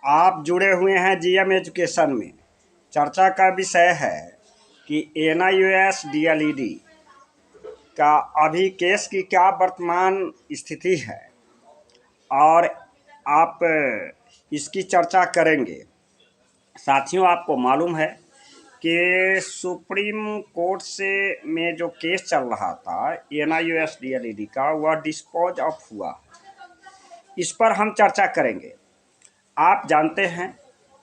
आप जुड़े हुए हैं जीएम एजुकेशन में। चर्चा का विषय है कि एनआईओएस डीएलईडी का अभी केस की क्या वर्तमान स्थिति है और आप इसकी चर्चा करेंगे। साथियों, आपको मालूम है कि सुप्रीम कोर्ट से में जो केस चल रहा था एनआईओएस डीएलईडी का, वह डिस्पोज ऑफ हुआ। इस पर हम चर्चा करेंगे। आप जानते हैं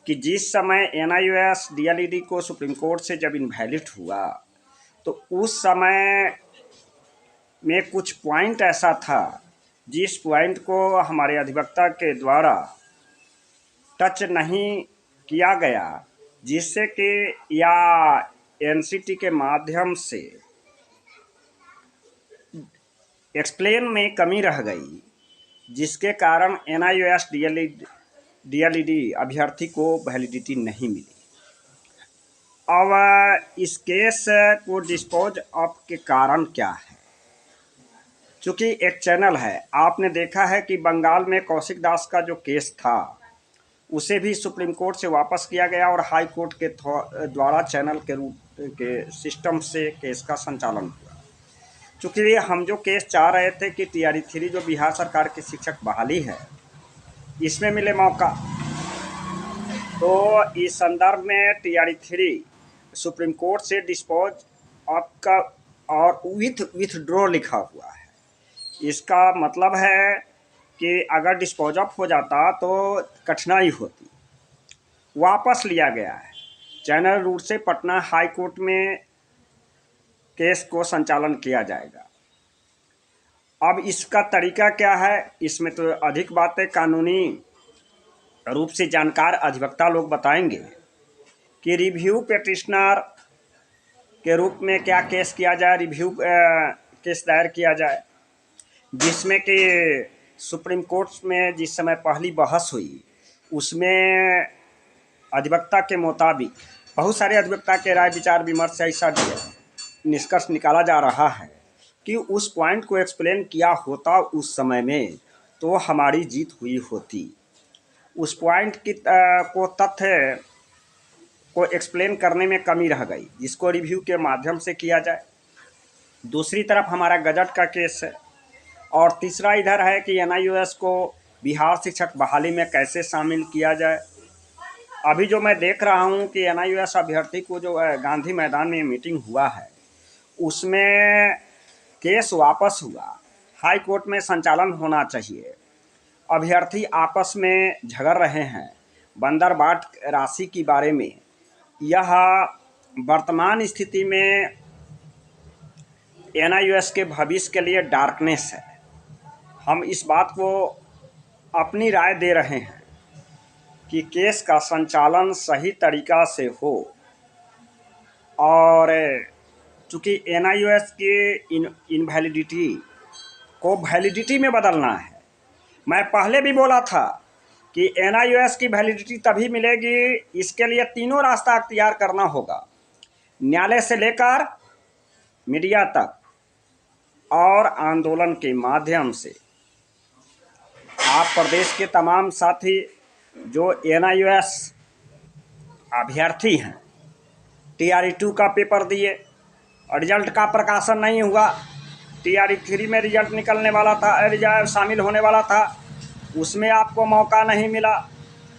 कि जिस समय एनआईओएस डीएलईडी को सुप्रीम कोर्ट से जब इनवैलिड हुआ तो उस समय में कुछ पॉइंट ऐसा था जिस पॉइंट को हमारे अधिवक्ता के द्वारा टच नहीं किया गया, जिससे कि या एनसीटी के माध्यम से एक्सप्लेन में कमी रह गई, जिसके कारण एनआईओएस डीएलईडी अभ्यर्थी को वैलिडिटी नहीं मिली। अब इस केस को डिस्पोज ऑफ के कारण क्या है? चूँकि एक चैनल है, आपने देखा है कि बंगाल में कौशिक दास का जो केस था उसे भी सुप्रीम कोर्ट से वापस किया गया और हाई कोर्ट के द्वारा चैनल के रूप के सिस्टम से केस का संचालन हुआ। चूँकि हम जो केस चाह रहे थे कि टीआरई 3 जो बिहार सरकार की शिक्षक बहाली है, इसमें मिले मौका, तो इस संदर्भ में टीआरई 3 सुप्रीम कोर्ट से डिस्पोज ऑफ का और विथड्रॉ लिखा हुआ है। इसका मतलब है कि अगर डिस्पोज ऑफ हो जाता तो कठिनाई होती। वापस लिया गया है। चैनल रूट से पटना हाई कोर्ट में केस को संचालन किया जाएगा। अब इसका तरीका क्या है, इसमें तो अधिक बातें कानूनी रूप से जानकार अधिवक्ता लोग बताएंगे कि रिव्यू पिटिशनर के रूप में क्या केस किया जाए, रिव्यू केस दायर किया जाए, जिसमें कि सुप्रीम कोर्ट में जिस समय पहली बहस हुई उसमें अधिवक्ता के मुताबिक बहुत सारे अधिवक्ता के राय विचार विमर्श से ऐसा निष्कर्ष निकाला जा रहा है कि उस पॉइंट को एक्सप्लेन किया होता उस समय में तो हमारी जीत हुई होती। उस पॉइंट की को तथ्य को एक्सप्लेन करने में कमी रह गई, जिसको रिव्यू के माध्यम से किया जाए। दूसरी तरफ हमारा गजट का केस है और तीसरा इधर है कि एनआईओएस को बिहार शिक्षक बहाली में कैसे शामिल किया जाए। अभी जो मैं देख रहा हूं कि एनआईओएस अभ्यर्थी को जो गांधी मैदान में मीटिंग हुआ है उसमें केस वापस हुआ, हाई कोर्ट में संचालन होना चाहिए। अभ्यर्थी आपस में झगड़ रहे हैं बंदरबाट राशि के बारे में। यह वर्तमान स्थिति में एनआईओएस के भविष्य के लिए डार्कनेस है। हम इस बात को अपनी राय दे रहे हैं कि केस का संचालन सही तरीका से हो और चूँकि एनआईओएस की इनवैलिडिटी को वैलिडिटी में बदलना है। मैं पहले भी बोला था कि एनआईओएस की वैलिडिटी तभी मिलेगी, इसके लिए तीनों रास्ता अख्तियार करना होगा, न्यायालय से लेकर मीडिया तक और आंदोलन के माध्यम से। आप प्रदेश के तमाम साथी जो एनआईओएस अभ्यर्थी हैं, टीआरई 2 का पेपर दिए, रिजल्ट का प्रकाशन नहीं हुआ, टीआरई 3 में रिजल्ट निकलने वाला था, रिजल्ट शामिल होने वाला था, उसमें आपको मौका नहीं मिला।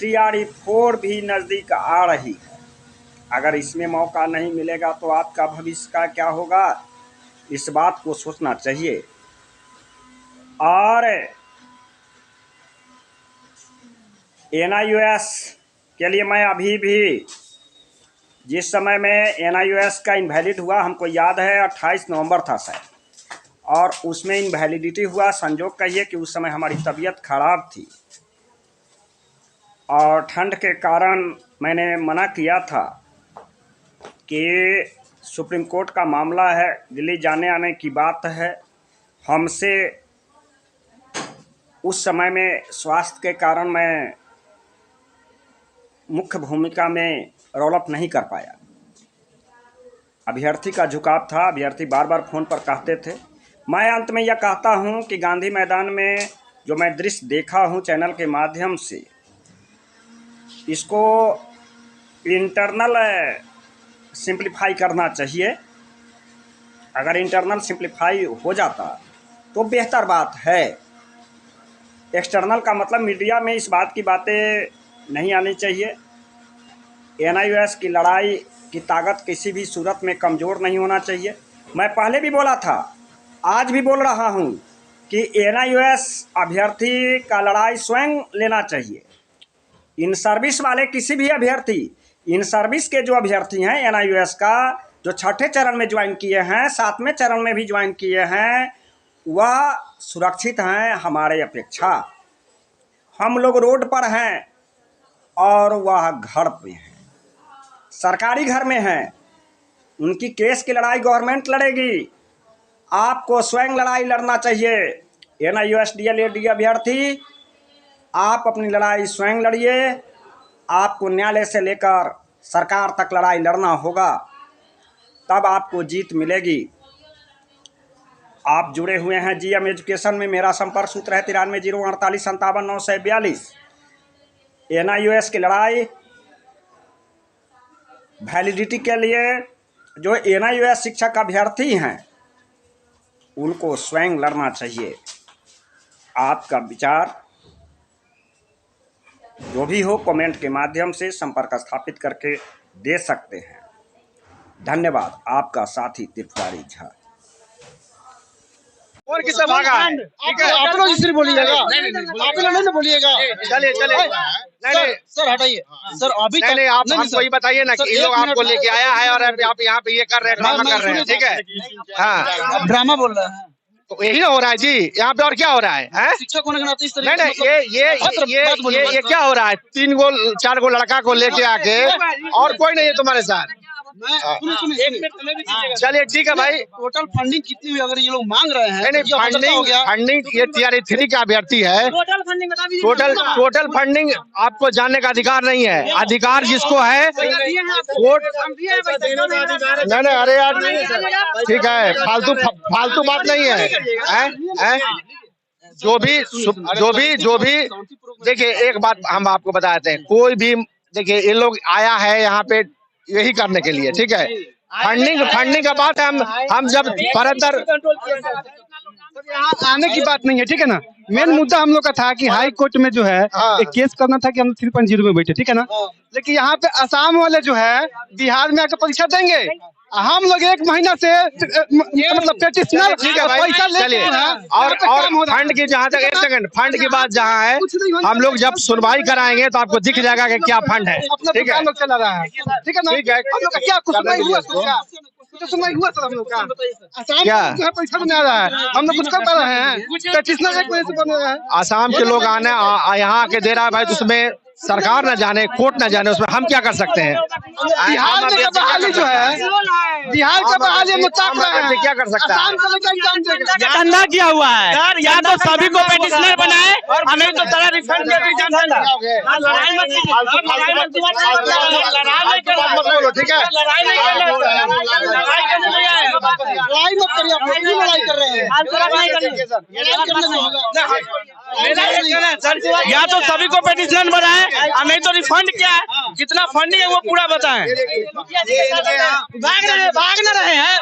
टीआरई 4 भी नज़दीक आ रही है। अगर इसमें मौका नहीं मिलेगा तो आपका भविष्य का क्या होगा, इस बात को सोचना चाहिए। और एनआईओएस के लिए मैं अभी भी, जिस समय में एनआईओएस का इनवैलिड हुआ, हमको याद है 28 नवंबर था शायद, और उसमें इनवैलिडिटी हुआ। संजोग कहिए कि उस समय हमारी तबीयत खराब थी और ठंड के कारण मैंने मना किया था कि सुप्रीम कोर्ट का मामला है, दिल्ली जाने आने की बात है। हमसे उस समय में स्वास्थ्य के कारण मैं मुख्य भूमिका में रोल-अप नहीं कर पाया। अभ्यर्थी का झुकाव था, अभ्यर्थी बार बार फ़ोन पर कहते थे। मैं अंत में यह कहता हूं कि गांधी मैदान में जो मैं दृश्य देखा हूं चैनल के माध्यम से, इसको इंटरनल सिंप्लीफाई करना चाहिए। अगर इंटरनल सिंप्लीफाई हो जाता तो बेहतर बात है। एक्सटर्नल का मतलब मीडिया में इस बात की बातें नहीं आनी चाहिए। एनआईओएस की लड़ाई की ताकत किसी भी सूरत में कमज़ोर नहीं होना चाहिए। मैं पहले भी बोला था, आज भी बोल रहा हूँ कि एनआईओएस अभ्यर्थी का लड़ाई स्वयं लेना चाहिए। इन सर्विस वाले किसी भी अभ्यर्थी, इन सर्विस के जो अभ्यर्थी हैं एनआईओएस का, जो छठे चरण में ज्वाइन किए हैं, सातवें चरण में भी ज्वाइन किए हैं, वह सुरक्षित हैं हमारे अपेक्षा। हम लोग रोड पर हैं और वह घर पे हैं, सरकारी घर में हैं। उनकी केस की लड़ाई गवर्नमेंट लड़ेगी, आपको स्वयं लड़ाई लड़ना चाहिए। एनआईओएस डीएलएड अभ्यर्थी, आप अपनी लड़ाई स्वयं लड़िए। आपको न्यायालय से लेकर सरकार तक लड़ाई लड़ना होगा, तब आपको जीत मिलेगी। आप जुड़े हुए हैं जीएम एजुकेशन में। मेरा संपर्क सूत्र है 9308455942। एनआईओएस की लड़ाई वैलिडिटी के लिए जो एनआईओएस शिक्षक अभ्यर्थी हैं उनको स्वयं लड़ना चाहिए। आपका विचार जो भी हो कमेंट के माध्यम से संपर्क स्थापित करके दे सकते हैं। धन्यवाद। आपका साथी तिवारी झा। और किससे भागा है? ठीक है, आप लोग इसलिए बोलिएगा, आप लोग नहीं बोलिएगा। चलिए नहीं सर हटाइए सर। अभी नहीं आप हमको ये बताइए ना कि ये लोग आपको लेके आया है और आप यहाँ पे ये कर रहे हैं, ड्रामा कर रहे हैं, ठीक है? हाँ, ड्रामा बोल रहे हैं तो यही ना हो रहा है जी यहाँ पे। और क्या हो रहा है? शिक्षक होने के नाते इस तरीके नहीं ये क्या हो रहा है? 3-4 गो लड़का को लेके आके और कोई नहीं है तुम्हारे साथ। चलिए ठीक है भाई। टोटल फंडिंग कितनी हुई अगर ये लोग मांग रहे हैं? नहीं फंडिंग ये टीआरई 3 का अभ्यर्थी है। टोटल फंडिंग आपको जानने का अधिकार नहीं है। अधिकार जिसको है नहीं अरे यार ठीक है, फालतू बात नहीं है। जो भी देखिए, एक बात हम आपको बताते हैं। कोई भी देखिए, ये लोग आया है यहाँ पे यही करने के लिए, ठीक है? फंडिंग का बात है। हम जब फर्दर यहाँ आने की बात नहीं है, ठीक है ना। मेन मुद्दा हम लोग का था कि हाई कोर्ट में जो है एक केस करना था कि हम 3.0 में बैठे, ठीक है ना। लेकिन यहाँ पे असम वाले जो है बिहार में आकर परीक्षा देंगे। हम लोग 1 महीना से मतलब पेटिशनर पैसा लेके और फंड की जहाँ तक 1 सेकंड, फंड की बात जहाँ है, हम लोग जब सुनवाई कराएंगे तो आपको दिख जाएगा कि क्या फंड है, ठीक है? चला रहा है, ठीक है ना। हम लोग का क्या कुछ सुनवाई हुआ सर? हम लोग का क्या पैसा नहीं आ रहा है, हम लोग कुछ कर पा रहे हैं? पेटिशनर 1 महीने से बन रहा है। आसाम के लोग आने यहाँ आके दे रहा है भाई, तो उसमें सरकार न जाने, कोर्ट न जाने, उसमें हम क्या कर सकते हैं? बिहार में का बहाली जो है, बिहार का बहाली हम ताक रहे हैं, क्या कर सकता है? धंधा किया हुआ है सर, या तो सभी को पेटिशनर बनाए, हमें तो सारा रिफंड ठीक है, लड़ाई मत करिए, आप लड़ाई कर रहे हैं। या तो सभी को पेटिशनर बनाए, हमें तो रिफंड क्या है, कितना फंडिंग है वो पूरा बताएं। भाग न रहे हैं।